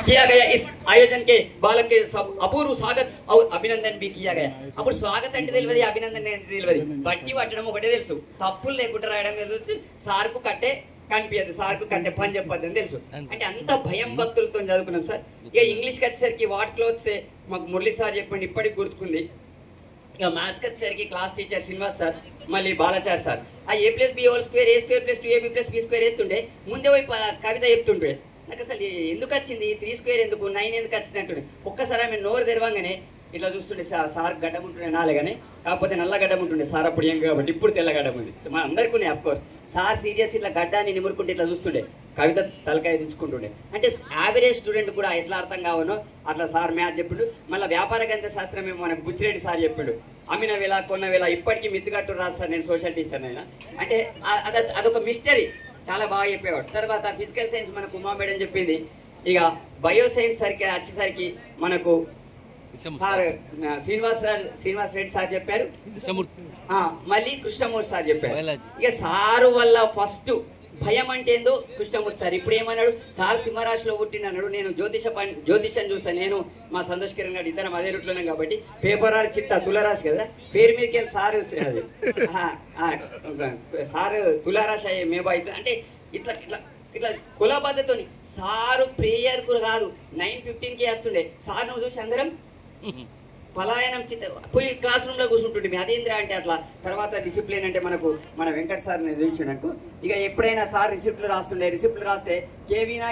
किया गया। इस आयोजन के बालक के सब अपूर्व स्वागत और अभिनंदन भी किया गया। అప్పుడు స్వాగతం అంటే తెలియదు, అభినందన అంటే తెలియదు. బట్టి పట్టడం ఒకటే తెలుసు, తప్పులు లేకుండా రాయడం తెలుసు. సార్కు కట్టే కనిపించదు, సార్కు కట్టే పని చెప్పద్దు అని తెలుసు. అంటే అంత భయం భక్తులతో చదువుకున్నాం సార్. ఇక ఇంగ్లీష్కి వచ్చేసరికి వాట్ క్లోత్స్ మాకు మురళి సార్ చెప్పండి, ఇప్పటికి గుర్తుకుంది. ఇక మ్యాథ్స్కి వచ్చేసరికి క్లాస్ టీచర్ శ్రీనివాస్ సార్, మళ్ళీ బాలాచార్ సార్. ఆ A plus B whole square, A square plus 2ab plus B square వేస్తుండే, ముందే పోయి కవిత చెప్తుండే. నాకు అసలు ఎందుకు వచ్చింది 3 స్క్వేర్ ఎందుకు 9 ఎందుకు వచ్చినట్టు ఒక్కసారి ఆమె నోరు తెరవంగానే ఇట్లా చూస్తుండే. సార్ గడ్డం ఉంటుండే నాలే కానీ, కాకపోతే నల్ల గడ్డం ఉంటుండే. సార్ అప్పుడు ఏం కాబట్టి ఇప్పుడు తెల్ల గడ్డం ఉంది. మన అందరికీ ఉన్నాయి అఫ్ కోర్స్. సార్ సీరియస్ ఇట్లా గడ్డాన్ని నిమురుకుంటే ఇట్లా చూస్తుండే, కవిత తలకాయ దించుకుంటుండే. అంటే యావరేజ్ స్టూడెంట్ కూడా ఎట్లా అర్థం కావనో అట్లా సార్ మ్యాథ్స్ చెప్పిండు. మళ్ళీ వ్యాపార గణిత శాస్త్రం ఏమో మనకు బుచ్చిరెడ్డి సార్ చెప్పిండు. అమ్మిన వేళ కొన్న వేళ ఇప్పటికీ మిత్తుగట్టు రాదు సార్, నేను సోషల్ టీచర్ అయినా. అంటే అదొక మిస్టరీ, చాలా బాగా చెప్పేవాడు. తర్వాత ఫిజికల్ సైన్స్ మనకు ఉమా మేడం చెప్పింది. ఇక బయో సైన్స్ సరికి వచ్చేసరికి మనకు సార్ శ్రీనివాస్ రెడ్డి సార్ చెప్పారు, మళ్ళీ కృష్ణమూర్తి సార్ చెప్పారు. ఇక సారు వల్ల ఫస్ట్ భయం అంటే ఏందో కృష్ణమూర్తి సార్. ఇప్పుడు ఏమన్నాడు, సార్ సింహరాశిలో పుట్టినన్నాడు. నేను జ్యోతిషం చూస్తాను, నేను మా సంతోష్ కిరణ్ గారు ఇద్దరం అదే రూట్లోనే కాబట్టి. పేపర్ ఆర్ చిత్త తులరాశి కదా, పేరు మీదకి వెళ్ళి సార్ అది సార్ తులారాశి అయ్యే మేబా అవుతుంది. అంటే ఇట్లా ఇట్లా ఇట్లా కుల పద్ధతితోని సారు ప్రేయర్ కు కాదు 9:15కి వేస్తుండే. సార్ నువ్వు చూసి అందరం పలాయనం పోయి క్లాస్ రూమ్ లో కూర్చుంటుండే. అదేంద్రా అంటే అట్లా. తర్వాత డిసిప్లిన్ అంటే మనకు మన వెంకట సార్ చూసినట్టు. ఇక ఎప్పుడైనా సార్ రిసిప్ట్లు రాస్తుండే, రిసిప్ట్లు రాస్తే కేవీనా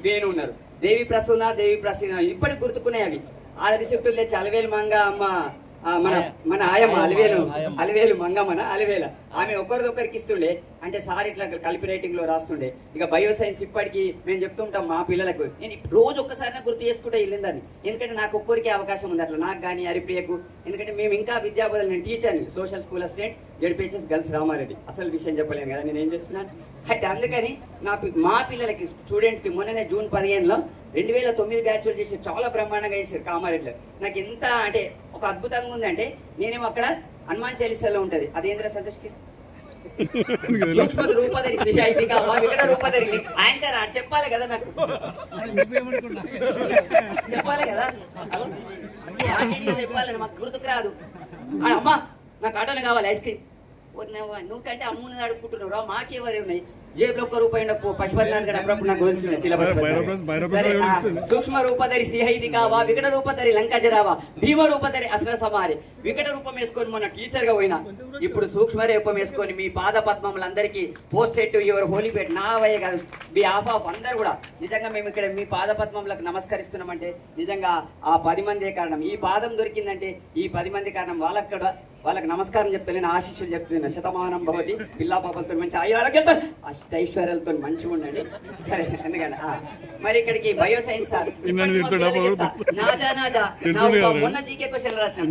వేణు ఉన్నారు, దేవి ప్రసూన దేవి ప్రసూన ఇప్పటికి గుర్తుకునే అవి. ఆ రిసిప్ట్లు తెచ్చి అలవేలు మంగ అమ్మ మన ఆయమ్మ అలివేలు మంగమ్మన అలివేల ఆమె ఒకరిదొకరికి ఇస్తుండే. అంటే సార్ ఇట్లా కలిపి రైటింగ్ లో రాస్తుండే. ఇక బయో సైన్స్ ఇప్పటికీ మేము చెప్తుంటాం మా పిల్లలకు. నేను రోజు ఒక్కసారి గుర్తు చేసుకుంటే వెళ్ళిందని, ఎందుకంటే నాకు ఒక్కరికి అవకాశం ఉంది అట్లా, నాకు కానీ హరిప్రియకు. ఎందుకంటే మేము ఇంకా విద్యాబోధన, నేను టీచర్ని, social school assistant ZPHS girls Ramareddy. అసలు విషయం చెప్పలేను కదా నేను ఏం చేస్తున్నాను. అయితే అందుకని మా పిల్లలకి స్టూడెంట్స్కి మొన్ననే జూన్ 15లో 2009 బ్యాచ్ చేసి చాలా బ్రహ్మాండంగా చేశారు కామారెడ్డిలో. నాకు ఎంత అంటే ఒక అద్భుతంగా ఉంది అంటే, నేనేమో అక్కడ హనుమాన్ చాలీసాలో ఉంటది, అదేంద్ర సంతోష్కి సూక్ష్మ రూపధరి శ్రీశాయితిగా వికట రూపధరి యాంకర్ చెప్పాలి కదా, నాకు చెప్పాలి కదా, చెప్పాలని మాకు గుర్తుకు రాదు. అమ్మా నాకు ఆటోనే కావాలి ఐస్ క్రీమ్. నువ్వు కంటే అమ్ముని అడుక్కుంటున్నావు రా, మాకేవరే ఉన్నాయి జేబులో ₹1 పశుపతినాథ్ గారు అప్పుడప్పుడు నాకు సూక్ష్మ రూపధరి శ్రీహైదిగా వా వికట రూపధరి లంకజరావా భీమ రూపధరి అసల సమారి. వికట రూపం వేసుకొని మొన్న టీచర్ గా పోయినా, ఇప్పుడు సూక్ష్మ రూపం వేసుకొని మీ పాద పద్మములందరికీ పోస్టెడ్ యువర్ హోలీపేట్ నా వయ్య కాదు బి ఆఫ్ ఆఫ్ అందరు కూడా నిజంగా మేము ఇక్కడ మీ పాద పద్మములకు నమస్కరిస్తున్నామంటే నిజంగా ఆ 10 మందే కారణం. ఈ పాదం దొరికిందంటే ఈ 10 మంది కారణం. వాళ్ళకి నమస్కారం చెప్తలేను, ఆశీస్సులు చెప్తున్నాను. శతమానం భవతి పిల్లా పాపలతో మంచి ఆరోగ్యాలతో అష్టైశ్వర్యాలతో మంచిగా ఉండండి. సరే, ఎందుకంటే మరి ఇక్కడికి బయో సైన్స్ సార్ మొన్న జీకే క్వశ్చన్ రాసిన